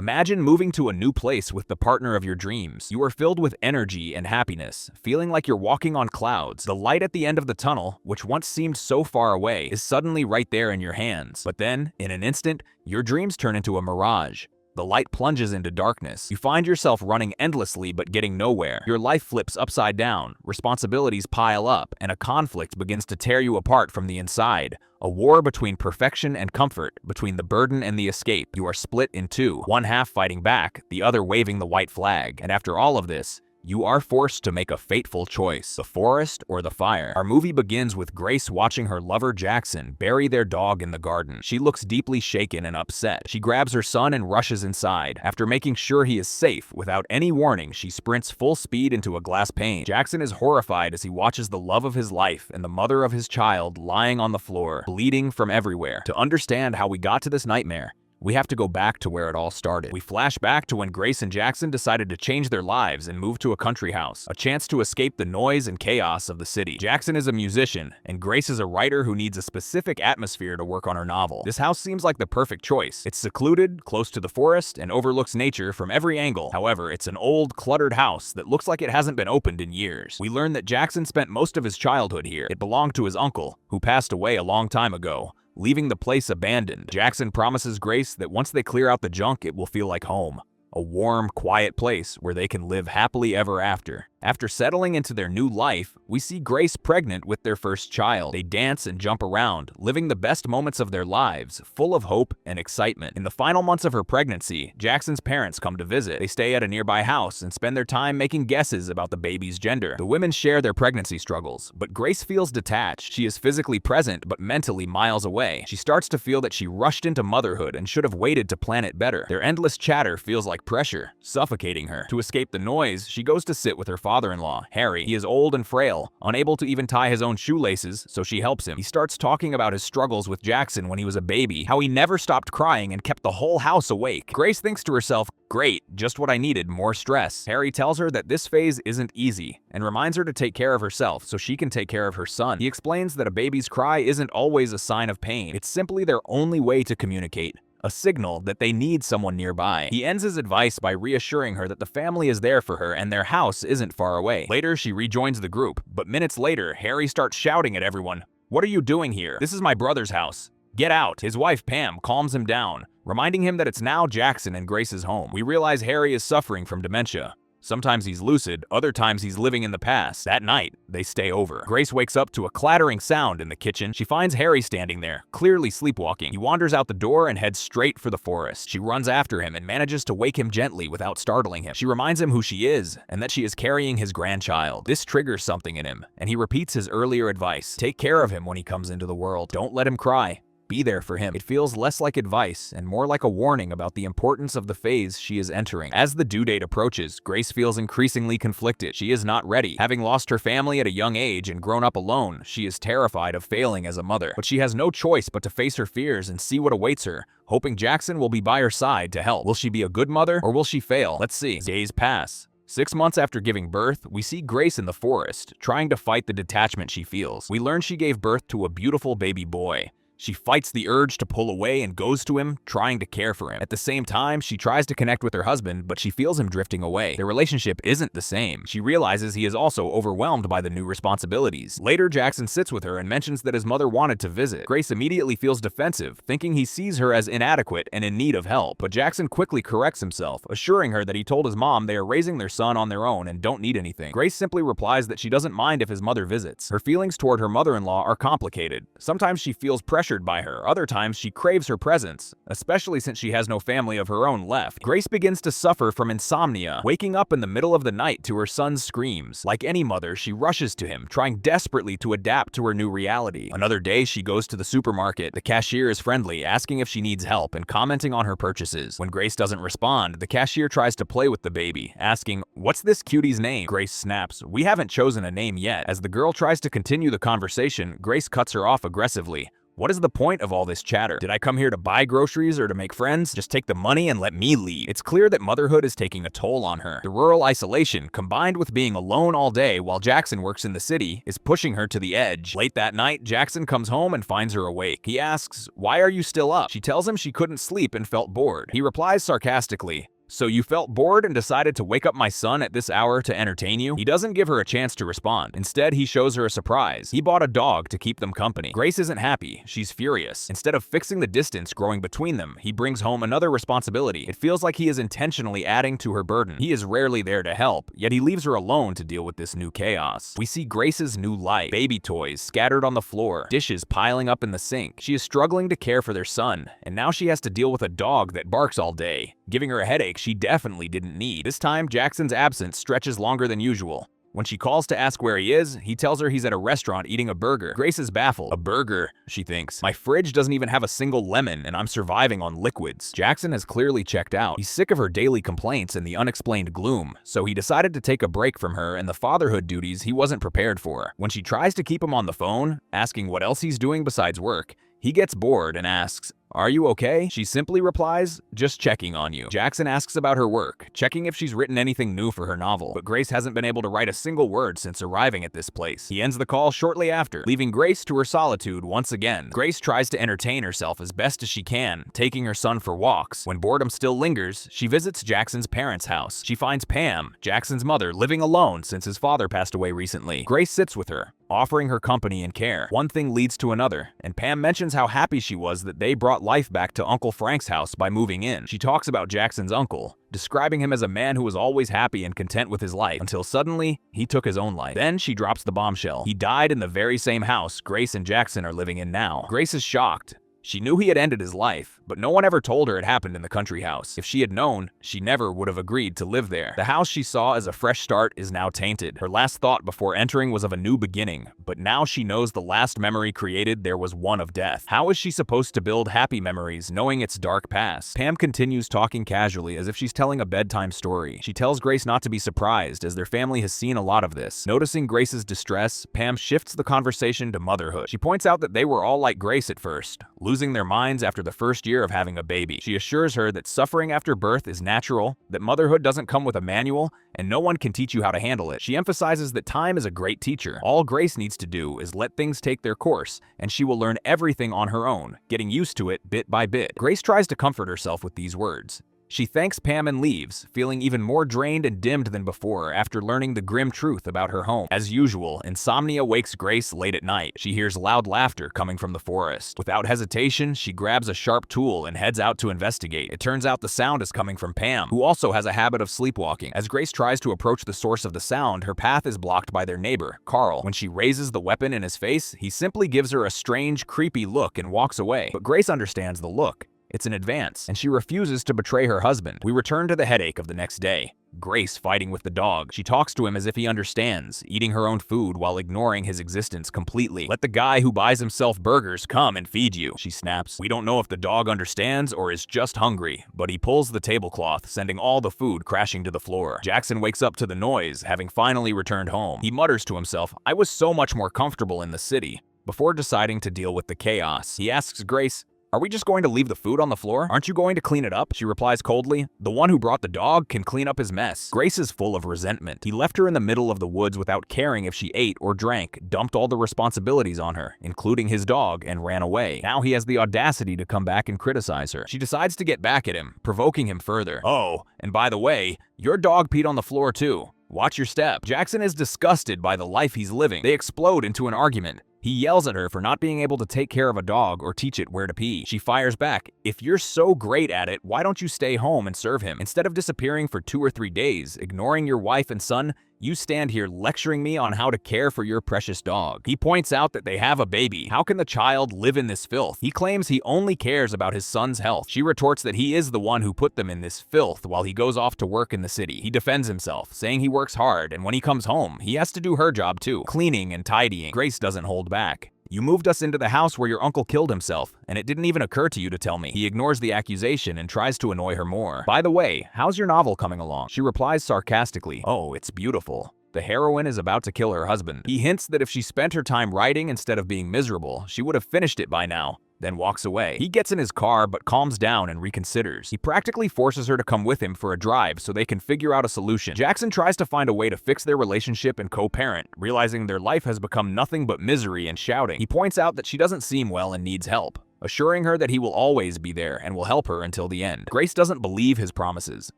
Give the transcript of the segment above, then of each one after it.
Imagine moving to a new place with the partner of your dreams. You are filled with energy and happiness, feeling like you're walking on clouds. The light at the end of the tunnel, which once seemed so far away, is suddenly right there in your hands. But then, in an instant, your dreams turn into a mirage. The light plunges into darkness. You find yourself running endlessly but getting nowhere. Your life flips upside down, responsibilities pile up, and a conflict begins to tear you apart from the inside. A war between perfection and comfort, between the burden and the escape. You are split in two, one half fighting back, the other waving the white flag. And after all of this, you are forced to make a fateful choice: the forest or the fire. Our movie begins with Grace watching her lover Jackson bury their dog in the garden. She looks deeply shaken and upset. She grabs her son and rushes inside. After making sure he is safe, without any warning, she sprints full speed into a glass pane. Jackson is horrified as he watches the love of his life and the mother of his child lying on the floor, bleeding from everywhere. To understand how we got to this nightmare, we have to go back to where it all started. We flash back to when Grace and Jackson decided to change their lives and move to a country house, a chance to escape the noise and chaos of the city. Jackson is a musician, and Grace is a writer who needs a specific atmosphere to work on her novel. This house seems like the perfect choice. It's secluded, close to the forest, and overlooks nature from every angle. However, it's an old, cluttered house that looks like it hasn't been opened in years. We learn that Jackson spent most of his childhood here. It belonged to his uncle, who passed away a long time ago, leaving the place abandoned. Jackson promises Grace that once they clear out the junk, it will feel like home. A warm, quiet place where they can live happily ever after. After settling into their new life, we see Grace pregnant with their first child. They dance and jump around, living the best moments of their lives, full of hope and excitement. In the final months of her pregnancy, Jackson's parents come to visit. They stay at a nearby house and spend their time making guesses about the baby's gender. The women share their pregnancy struggles, but Grace feels detached. She is physically present, but mentally miles away. She starts to feel that she rushed into motherhood and should have waited to plan it better. Their endless chatter feels like pressure, suffocating her. To escape the noise, she goes to sit with her father-in-law, Harry. He is old and frail, unable to even tie his own shoelaces, so she helps him. He starts talking about his struggles with Jackson when he was a baby, how he never stopped crying and kept the whole house awake. Grace thinks to herself, great, just what I needed, more stress. Harry tells her that this phase isn't easy, and reminds her to take care of herself so she can take care of her son. He explains that a baby's cry isn't always a sign of pain. It's simply their only way to communicate, a signal that they need someone nearby. He ends his advice by reassuring her that the family is there for her and their house isn't far away. Later, she rejoins the group, but minutes later, Harry starts shouting at everyone, "What are you doing here? This is my brother's house. Get out." His wife, Pam, calms him down, reminding him that it's now Jackson and Grace's home. We realize Harry is suffering from dementia. Sometimes he's lucid, other times he's living in the past. That night, they stay over. Grace wakes up to a clattering sound in the kitchen. She finds Harry standing there, clearly sleepwalking. He wanders out the door and heads straight for the forest. She runs after him and manages to wake him gently without startling him. She reminds him who she is and that she is carrying his grandchild. This triggers something in him, and he repeats his earlier advice. Take care of him when he comes into the world. Don't let him cry. Be there for him. It feels less like advice and more like a warning about the importance of the phase she is entering. As the due date approaches, Grace feels increasingly conflicted. She is not ready. Having lost her family at a young age and grown up alone, she is terrified of failing as a mother. But she has no choice but to face her fears and see what awaits her, hoping Jackson will be by her side to help. Will she be a good mother or will she fail? Let's see. Days pass. 6 months after giving birth, we see Grace in the forest, trying to fight the detachment she feels. We learn she gave birth to a beautiful baby boy. She fights the urge to pull away and goes to him, trying to care for him. At the same time, she tries to connect with her husband, but she feels him drifting away. Their relationship isn't the same. She realizes he is also overwhelmed by the new responsibilities. Later, Jackson sits with her and mentions that his mother wanted to visit. Grace immediately feels defensive, thinking he sees her as inadequate and in need of help. But Jackson quickly corrects himself, assuring her that he told his mom they are raising their son on their own and don't need anything. Grace simply replies that she doesn't mind if his mother visits. Her feelings toward her mother-in-law are complicated. Sometimes she feels pressure by her. Other times she craves her presence, especially since she has no family of her own left. Grace begins to suffer from insomnia, waking up in the middle of the night to her son's screams. Like any mother, she rushes to him, trying desperately to adapt to her new reality. Another day, she goes to the supermarket. The cashier is friendly, asking if she needs help and commenting on her purchases. When Grace doesn't respond, the cashier tries to play with the baby, asking, "What's this cutie's name?" Grace snaps, "We haven't chosen a name yet." As the girl tries to continue the conversation, Grace cuts her off aggressively. What is the point of all this chatter? Did I come here to buy groceries or to make friends? Just take the money and let me leave. It's clear that motherhood is taking a toll on her. The rural isolation, combined with being alone all day while Jackson works in the city, is pushing her to the edge. Late that night, Jackson comes home and finds her awake. He asks, "Why are you still up?" She tells him she couldn't sleep and felt bored. He replies sarcastically, "So you felt bored and decided to wake up my son at this hour to entertain you?" He doesn't give her a chance to respond. Instead, he shows her a surprise. He bought a dog to keep them company. Grace isn't happy. She's furious. Instead of fixing the distance growing between them, he brings home another responsibility. It feels like he is intentionally adding to her burden. He is rarely there to help, yet he leaves her alone to deal with this new chaos. We see Grace's new life. Baby toys scattered on the floor, dishes piling up in the sink. She is struggling to care for their son, and now she has to deal with a dog that barks all day, giving her a headache she definitely didn't need. This time, Jackson's absence stretches longer than usual. When she calls to ask where he is, he tells her he's at a restaurant eating a burger. Grace is baffled. A burger, she thinks. My fridge doesn't even have a single lemon, and I'm surviving on liquids. Jackson has clearly checked out. He's sick of her daily complaints and the unexplained gloom, so he decided to take a break from her and the fatherhood duties he wasn't prepared for. When she tries to keep him on the phone, asking what else he's doing besides work, he gets bored and asks, "Are you okay?" She simply replies, "Just checking on you." Jackson asks about her work, checking if she's written anything new for her novel, but Grace hasn't been able to write a single word since arriving at this place. He ends the call shortly after, leaving Grace to her solitude once again. Grace tries to entertain herself as best as she can, taking her son for walks. When boredom still lingers, she visits Jackson's parents' house. She finds Pam, Jackson's mother, living alone since his father passed away recently. Grace sits with her, offering her company and care. One thing leads to another, and Pam mentions how happy she was that they brought life back to Uncle Frank's house by moving in. She talks about Jackson's uncle, describing him as a man who was always happy and content with his life, until suddenly, he took his own life. Then she drops the bombshell. He died in the very same house Grace and Jackson are living in now. Grace is shocked. She knew he had ended his life, but no one ever told her it happened in the country house. If she had known, she never would have agreed to live there. The house she saw as a fresh start is now tainted. Her last thought before entering was of a new beginning, but now she knows the last memory created there was one of death. How is she supposed to build happy memories knowing its dark past? Pam continues talking casually as if she's telling a bedtime story. She tells Grace not to be surprised as their family has seen a lot of this. Noticing Grace's distress, Pam shifts the conversation to motherhood. She points out that they were all like Grace at first, losing their minds after the first year of having a baby. She assures her that suffering after birth is natural, that motherhood doesn't come with a manual, and no one can teach you how to handle it. She emphasizes that time is a great teacher. All Grace needs to do is let things take their course, and she will learn everything on her own, getting used to it bit by bit. Grace tries to comfort herself with these words. She thanks Pam and leaves, feeling even more drained and dimmed than before after learning the grim truth about her home. As usual, insomnia wakes Grace late at night. She hears loud laughter coming from the forest. Without hesitation, she grabs a sharp tool and heads out to investigate. It turns out the sound is coming from Pam, who also has a habit of sleepwalking. As Grace tries to approach the source of the sound, her path is blocked by their neighbor, Carl. When she raises the weapon in his face, he simply gives her a strange, creepy look and walks away. But Grace understands the look. It's an advance, and she refuses to betray her husband. We return to the headache of the next day. Grace fighting with the dog. She talks to him as if he understands, eating her own food while ignoring his existence completely. "Let the guy who buys himself burgers come and feed you," she snaps. We don't know if the dog understands or is just hungry, but he pulls the tablecloth, sending all the food crashing to the floor. Jackson wakes up to the noise, having finally returned home. He mutters to himself, "I was so much more comfortable in the city," before deciding to deal with the chaos. He asks Grace, "Are we just going to leave the food on the floor? Aren't you going to clean it up?" She replies coldly, "The one who brought the dog can clean up his mess." Grace is full of resentment. He left her in the middle of the woods without caring if she ate or drank, dumped all the responsibilities on her, including his dog, and ran away. Now he has the audacity to come back and criticize her. She decides to get back at him, provoking him further. "Oh, and by the way, your dog peed on the floor too. Watch your step." Jackson is disgusted by the life he's living. They explode into an argument. He yells at her for not being able to take care of a dog or teach it where to pee. She fires back, "If you're so great at it, why don't you stay home and serve him? Instead of disappearing for 2 or 3 days, ignoring your wife and son, you stand here lecturing me on how to care for your precious dog." He points out that they have a baby. How can the child live in this filth? He claims he only cares about his son's health. She retorts that he is the one who put them in this filth while he goes off to work in the city. He defends himself, saying he works hard, and when he comes home, he has to do her job too, cleaning and tidying. Grace doesn't hold back. "You moved us into the house where your uncle killed himself, and it didn't even occur to you to tell me." He ignores the accusation and tries to annoy her more. "By the way, how's your novel coming along?" She replies sarcastically, "Oh, it's beautiful." The heroine is about to kill her husband. He hints that if she spent her time writing instead of being miserable, she would have finished it by now, then walks away. He gets in his car but calms down and reconsiders. He practically forces her to come with him for a drive so they can figure out a solution. Jackson tries to find a way to fix their relationship and co-parent, realizing their life has become nothing but misery and shouting. He points out that she doesn't seem well and needs help, assuring her that he will always be there and will help her until the end. Grace doesn't believe his promises.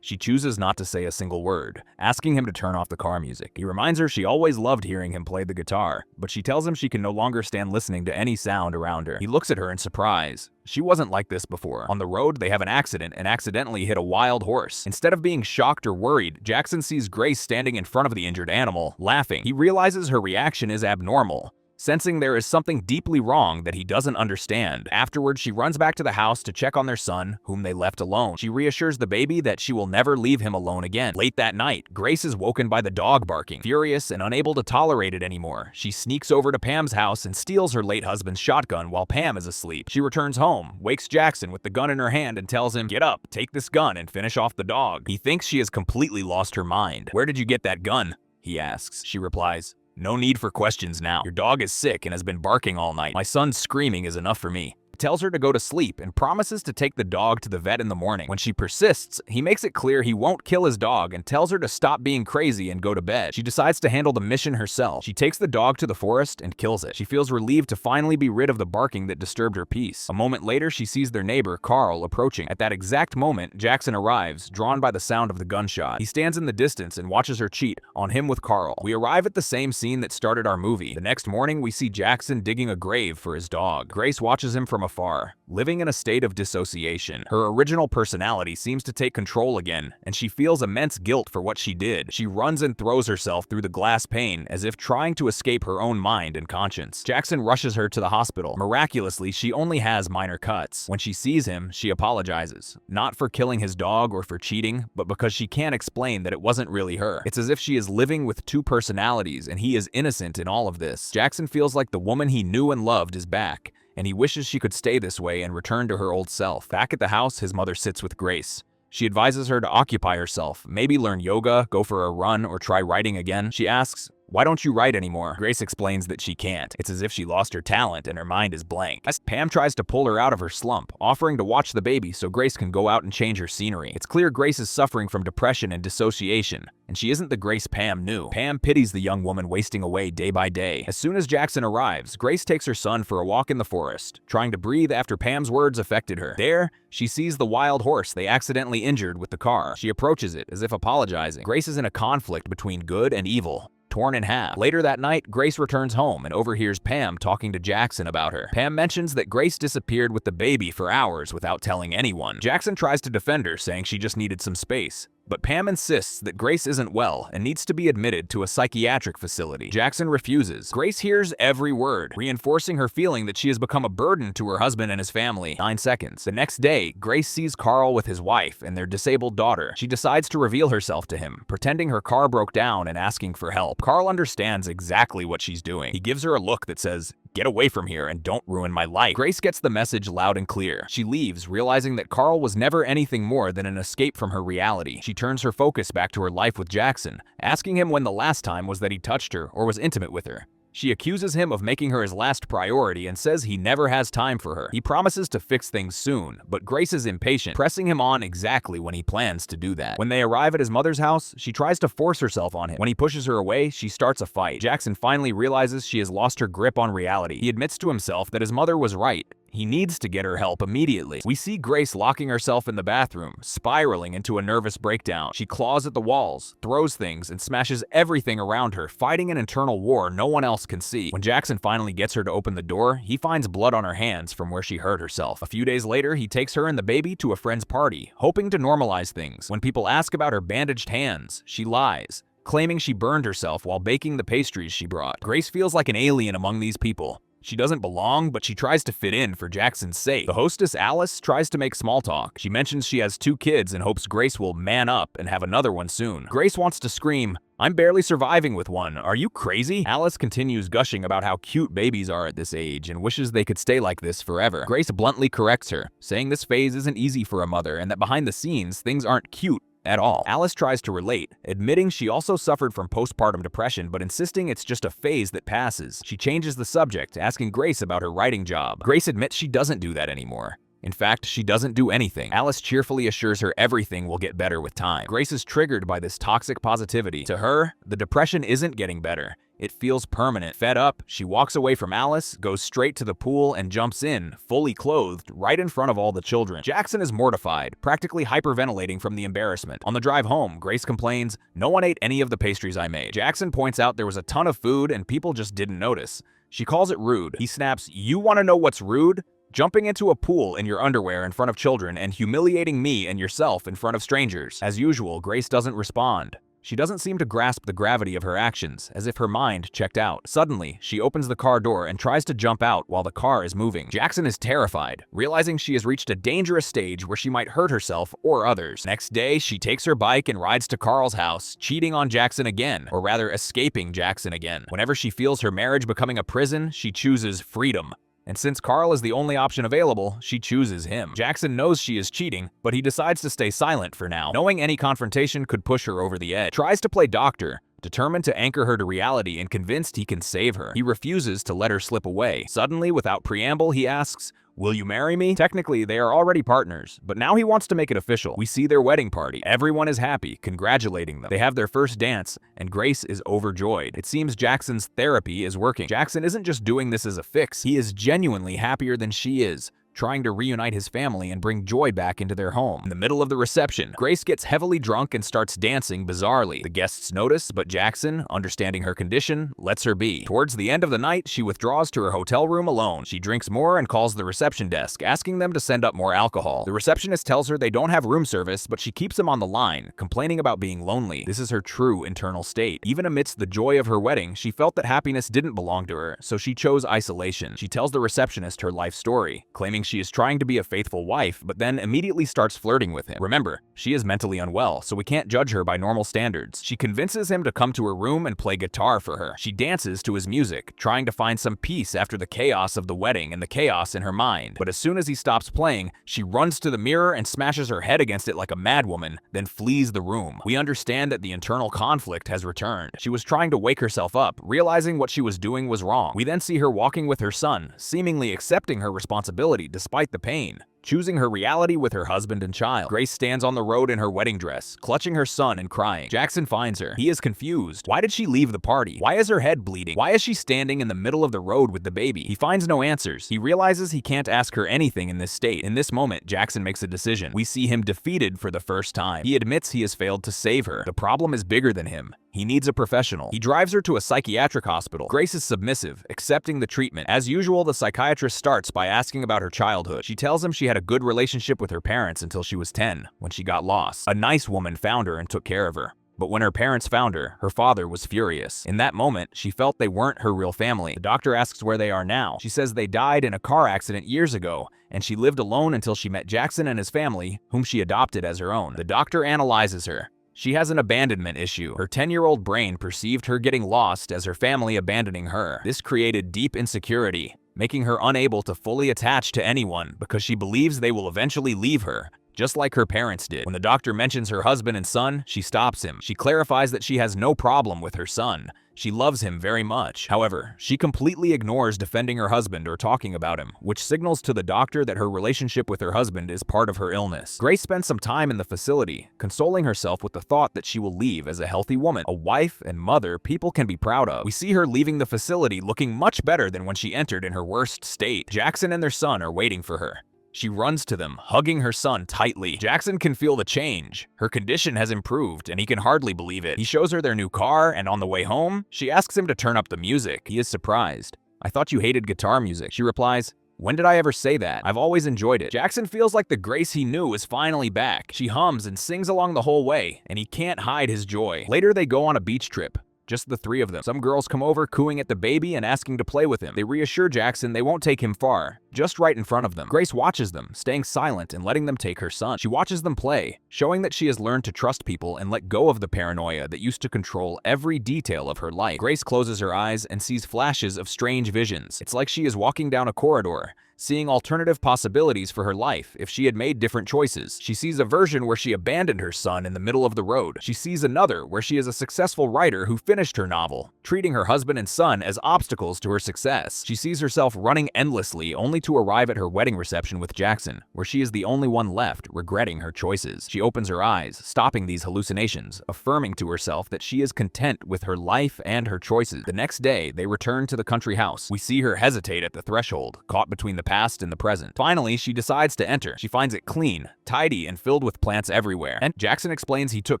She chooses not to say a single word, asking him to turn off the car music. He reminds her she always loved hearing him play the guitar, but she tells him she can no longer stand listening to any sound around her. He looks at her in surprise. She wasn't like this before. On the road, they have an accident and accidentally hit a wild horse. Instead of being shocked or worried, Jackson sees Grace standing in front of the injured animal, laughing. He realizes her reaction is abnormal, sensing there is something deeply wrong that he doesn't understand. Afterwards, she runs back to the house to check on their son, whom they left alone. She reassures the baby that she will never leave him alone again. Late that night, Grace is woken by the dog barking. Furious and unable to tolerate it anymore, she sneaks over to Pam's house and steals her late husband's shotgun while Pam is asleep. She returns home, wakes Jackson with the gun in her hand and tells him, "Get up, take this gun and finish off the dog." He thinks she has completely lost her mind. "Where did you get that gun?" he asks. She replies, "No need for questions now. Your dog is sick and has been barking all night. My son's screaming is enough for me." He tells her to go to sleep and promises to take the dog to the vet in the morning. When she persists, he makes it clear he won't kill his dog and tells her to stop being crazy and go to bed. She decides to handle the mission herself. She takes the dog to the forest and kills it. She feels relieved to finally be rid of the barking that disturbed her peace. A moment later, she sees their neighbor, Carl, approaching. At that exact moment, Jackson arrives, drawn by the sound of the gunshot. He stands in the distance and watches her cheat on him with Carl. We arrive at the same scene that started our movie. The next morning, we see Jackson digging a grave for his dog. Grace watches him from afar, living in a state of dissociation. Her original personality seems to take control again, and she feels immense guilt for what she did. She runs and throws herself through the glass pane as if trying to escape her own mind and conscience. Jackson rushes her to the hospital. Miraculously, she only has minor cuts. When she sees him, she apologizes, not for killing his dog or for cheating, but because she can't explain that it wasn't really her. It's as if she is living with two personalities and he is innocent in all of this. Jackson feels like the woman he knew and loved is back, and he wishes she could stay this way and return to her old self. Back at the house, his mother sits with Grace. She advises her to occupy herself, maybe learn yoga, go for a run, or try writing again. She asks, "Why don't you write anymore?" Grace explains that she can't. It's as if she lost her talent and her mind is blank. Pam tries to pull her out of her slump, offering to watch the baby so Grace can go out and change her scenery. It's clear Grace is suffering from depression and dissociation, and she isn't the Grace Pam knew. Pam pities the young woman wasting away day by day. As soon as Jackson arrives, Grace takes her son for a walk in the forest, trying to breathe after Pam's words affected her. There, she sees the wild horse they accidentally injured with the car. She approaches it as if apologizing. Grace is in a conflict between good and evil, torn in half. Later that night, Grace returns home and overhears Pam talking to Jackson about her. Pam mentions that Grace disappeared with the baby for hours without telling anyone. Jackson tries to defend her, saying she just needed some space, but Pam insists that Grace isn't well and needs to be admitted to a psychiatric facility. Jackson refuses. Grace hears every word, reinforcing her feeling that she has become a burden to her husband and his family. 9 seconds. The next day, Grace sees Carl with his wife and their disabled daughter. She decides to reveal herself to him, pretending her car broke down and asking for help. Carl understands exactly what she's doing. He gives her a look that says, "Get away from here and don't ruin my life." Grace gets the message loud and clear. She leaves, realizing that Carl was never anything more than an escape from her reality. She turns her focus back to her life with Jackson, asking him when the last time was that he touched her or was intimate with her. She accuses him of making her his last priority and says he never has time for her. He promises to fix things soon, but Grace is impatient, pressing him on exactly when he plans to do that. When they arrive at his mother's house, she tries to force herself on him. When he pushes her away, she starts a fight. Jackson finally realizes she has lost her grip on reality. He admits to himself that his mother was right. He needs to get her help immediately. We see Grace locking herself in the bathroom, spiraling into a nervous breakdown. She claws at the walls, throws things, and smashes everything around her, fighting an internal war no one else can see. When Jackson finally gets her to open the door, he finds blood on her hands from where she hurt herself. A few days later, he takes her and the baby to a friend's party, hoping to normalize things. When people ask about her bandaged hands, she lies, claiming she burned herself while baking the pastries she brought. Grace feels like an alien among these people. She doesn't belong, but she tries to fit in for Jackson's sake. The hostess, Alice, tries to make small talk. She mentions she has 2 kids and hopes Grace will man up and have another one soon. Grace wants to scream, "I'm barely surviving with one. Are you crazy?" Alice continues gushing about how cute babies are at this age and wishes they could stay like this forever. Grace bluntly corrects her, saying this phase isn't easy for a mother and that behind the scenes, things aren't cute at all. Alice tries to relate, admitting she also suffered from postpartum depression but insisting it's just a phase that passes. She changes the subject, asking Grace about her writing job. Grace admits she doesn't do that anymore. In fact, she doesn't do anything. Alice cheerfully assures her everything will get better with time. Grace is triggered by this toxic positivity. To her, the depression isn't getting better. It feels permanent. Fed up, she walks away from Alice, goes straight to the pool, and jumps in, fully clothed, right in front of all the children. Jackson is mortified, practically hyperventilating from the embarrassment. On the drive home, Grace complains, "No one ate any of the pastries I made." Jackson points out there was a ton of food and people just didn't notice. She calls it rude. He snaps, "You want to know what's rude? Jumping into a pool in your underwear in front of children and humiliating me and yourself in front of strangers." As usual, Grace doesn't respond. She doesn't seem to grasp the gravity of her actions, as if her mind checked out. Suddenly, she opens the car door and tries to jump out while the car is moving. Jackson is terrified, realizing she has reached a dangerous stage where she might hurt herself or others. Next day, she takes her bike and rides to Carl's house, cheating on Jackson again, or rather escaping Jackson again. Whenever she feels her marriage becoming a prison, she chooses freedom. And since Carl is the only option available, she chooses him. Jackson knows she is cheating, but he decides to stay silent for now, knowing any confrontation could push her over the edge. Tries to play doctor, determined to anchor her to reality and convinced he can save her. He refuses to let her slip away. Suddenly, without preamble, he asks, "Will you marry me?" Technically, they are already partners, but now he wants to make it official. We see their wedding party. Everyone is happy, congratulating them. They have their first dance, and Grace is overjoyed. It seems Jackson's therapy is working. Jackson isn't just doing this as a fix, he is genuinely happier than she is, trying to reunite his family and bring joy back into their home. In the middle of the reception, Grace gets heavily drunk and starts dancing bizarrely. The guests notice, but Jackson, understanding her condition, lets her be. Towards the end of the night, she withdraws to her hotel room alone. She drinks more and calls the reception desk, asking them to send up more alcohol. The receptionist tells her they don't have room service, but she keeps him on the line, complaining about being lonely. This is her true internal state. Even amidst the joy of her wedding, she felt that happiness didn't belong to her, so she chose isolation. She tells the receptionist her life story, claiming she is trying to be a faithful wife, but then immediately starts flirting with him. Remember, she is mentally unwell, so we can't judge her by normal standards. She convinces him to come to her room and play guitar for her. She dances to his music, trying to find some peace after the chaos of the wedding and the chaos in her mind. But as soon as he stops playing, she runs to the mirror and smashes her head against it like a madwoman, then flees the room. We understand that the internal conflict has returned. She was trying to wake herself up, realizing what she was doing was wrong. We then see her walking with her son, seemingly accepting her responsibility despite the pain, choosing her reality with her husband and child. Grace stands on the road in her wedding dress, clutching her son and crying. Jackson finds her. He is confused. Why did she leave the party? Why is her head bleeding? Why is she standing in the middle of the road with the baby? He finds no answers. He realizes he can't ask her anything in this state. In this moment, Jackson makes a decision. We see him defeated for the first time. He admits he has failed to save her. The problem is bigger than him. He needs a professional. He drives her to a psychiatric hospital. Grace is submissive, accepting the treatment. As usual, the psychiatrist starts by asking about her childhood. She tells him she had a good relationship with her parents until she was 10, when she got lost. A nice woman found her and took care of her. But when her parents found her, her father was furious. In that moment, she felt they weren't her real family. The doctor asks where they are now. She says they died in a car accident years ago, and she lived alone until she met Jackson and his family, whom she adopted as her own. The doctor analyzes her. She has an abandonment issue. Her 10-year-old brain perceived her getting lost as her family abandoning her. This created deep insecurity, making her unable to fully attach to anyone because she believes they will eventually leave her, just like her parents did. When the doctor mentions her husband and son, she stops him. She clarifies that she has no problem with her son. She loves him very much. However, she completely ignores defending her husband or talking about him, which signals to the doctor that her relationship with her husband is part of her illness. Grace spends some time in the facility, consoling herself with the thought that she will leave as a healthy woman, a wife and mother people can be proud of. We see her leaving the facility looking much better than when she entered in her worst state. Jackson and their son are waiting for her. She runs to them, hugging her son tightly. Jackson can feel the change. Her condition has improved, and he can hardly believe it. He shows her their new car, and on the way home, she asks him to turn up the music. He is surprised. "I thought you hated guitar music." She replies, "When did I ever say that? I've always enjoyed it." Jackson feels like the Grace he knew is finally back. She hums and sings along the whole way, and he can't hide his joy. Later, they go on a beach trip. Just the three of them. Some girls come over cooing at the baby and asking to play with him. They reassure Jackson they won't take him far, just right in front of them. Grace watches them, staying silent and letting them take her son. She watches them play, showing that she has learned to trust people and let go of the paranoia that used to control every detail of her life. Grace closes her eyes and sees flashes of strange visions. It's like she is walking down a corridor, seeing alternative possibilities for her life if she had made different choices. She sees a version where she abandoned her son in the middle of the road. She sees another where she is a successful writer who finished her novel, treating her husband and son as obstacles to her success. She sees herself running endlessly only to arrive at her wedding reception with Jackson, where she is the only one left, regretting her choices. She opens her eyes, stopping these hallucinations, affirming to herself that she is content with her life and her choices. The next day, they return to the country house. We see her hesitate at the threshold, caught between the past and the present. Finally, she decides to enter. She finds it clean, tidy, and filled with plants everywhere. And Jackson explains he took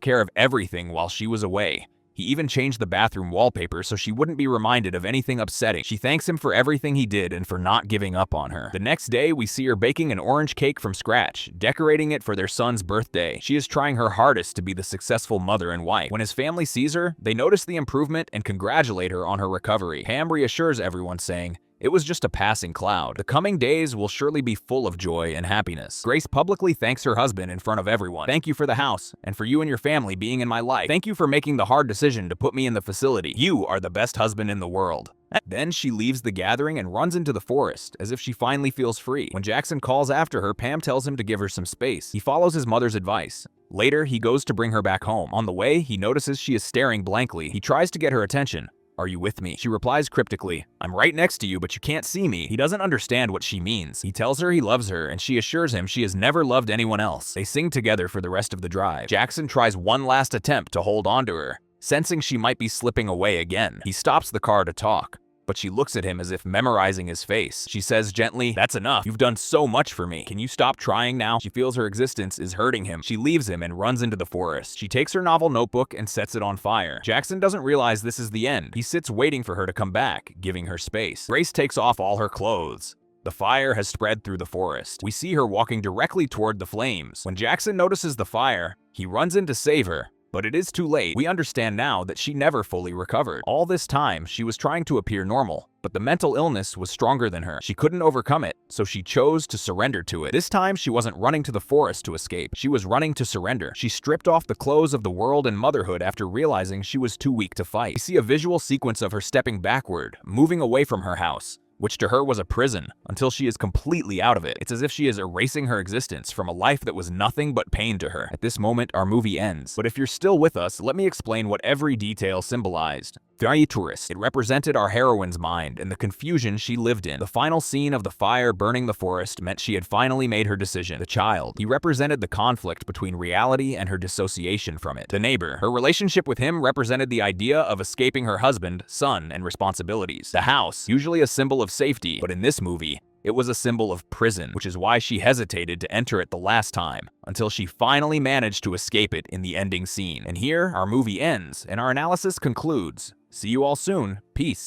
care of everything while she was away. He even changed the bathroom wallpaper so she wouldn't be reminded of anything upsetting. She thanks him for everything he did and for not giving up on her. The next day, we see her baking an orange cake from scratch, decorating it for their son's birthday. She is trying her hardest to be the successful mother and wife. When his family sees her, they notice the improvement and congratulate her on her recovery. Pam reassures everyone, saying, "It was just a passing cloud. The coming days will surely be full of joy and happiness." Grace publicly thanks her husband in front of everyone. "Thank you for the house, and for you and your family being in my life. Thank you for making the hard decision to put me in the facility. You are the best husband in the world." Then she leaves the gathering and runs into the forest, as if she finally feels free. When Jackson calls after her, Pam tells him to give her some space. He follows his mother's advice. Later, he goes to bring her back home. On the way, he notices she is staring blankly. He tries to get her attention. "Are you with me?" She replies cryptically, "I'm right next to you, but you can't see me." He doesn't understand what she means. He tells her he loves her, and she assures him she has never loved anyone else. They sing together for the rest of the drive. Jackson tries one last attempt to hold on to her, sensing she might be slipping away again. He stops the car to talk, but she looks at him as if memorizing his face. She says gently, "That's enough. You've done so much for me. Can you stop trying now?" She feels her existence is hurting him. She leaves him and runs into the forest. She takes her novel notebook and sets it on fire. Jackson doesn't realize this is the end. He sits waiting for her to come back, giving her space. Grace takes off all her clothes. The fire has spread through the forest. We see her walking directly toward the flames. When Jackson notices the fire, he runs in to save her. But it is too late. We understand now that she never fully recovered. All this time, she was trying to appear normal, but the mental illness was stronger than her. She couldn't overcome it, so she chose to surrender to it. This time, she wasn't running to the forest to escape. She was running to surrender. She stripped off the clothes of the world and motherhood after realizing she was too weak to fight. We see a visual sequence of her stepping backward, moving away from her house, which to her was a prison, until she is completely out of it. It's as if she is erasing her existence from a life that was nothing but pain to her. At this moment, our movie ends. But if you're still with us, let me explain what every detail symbolized. It represented our heroine's mind and the confusion she lived in. The final scene of the fire burning the forest meant she had finally made her decision. The child, he represented the conflict between reality and her dissociation from it. The neighbor, her relationship with him represented the idea of escaping her husband, son, and responsibilities. The house, usually a symbol of safety, but in this movie, it was a symbol of prison, which is why she hesitated to enter it the last time, until she finally managed to escape it in the ending scene. And here, our movie ends, and our analysis concludes. See you all soon. Peace.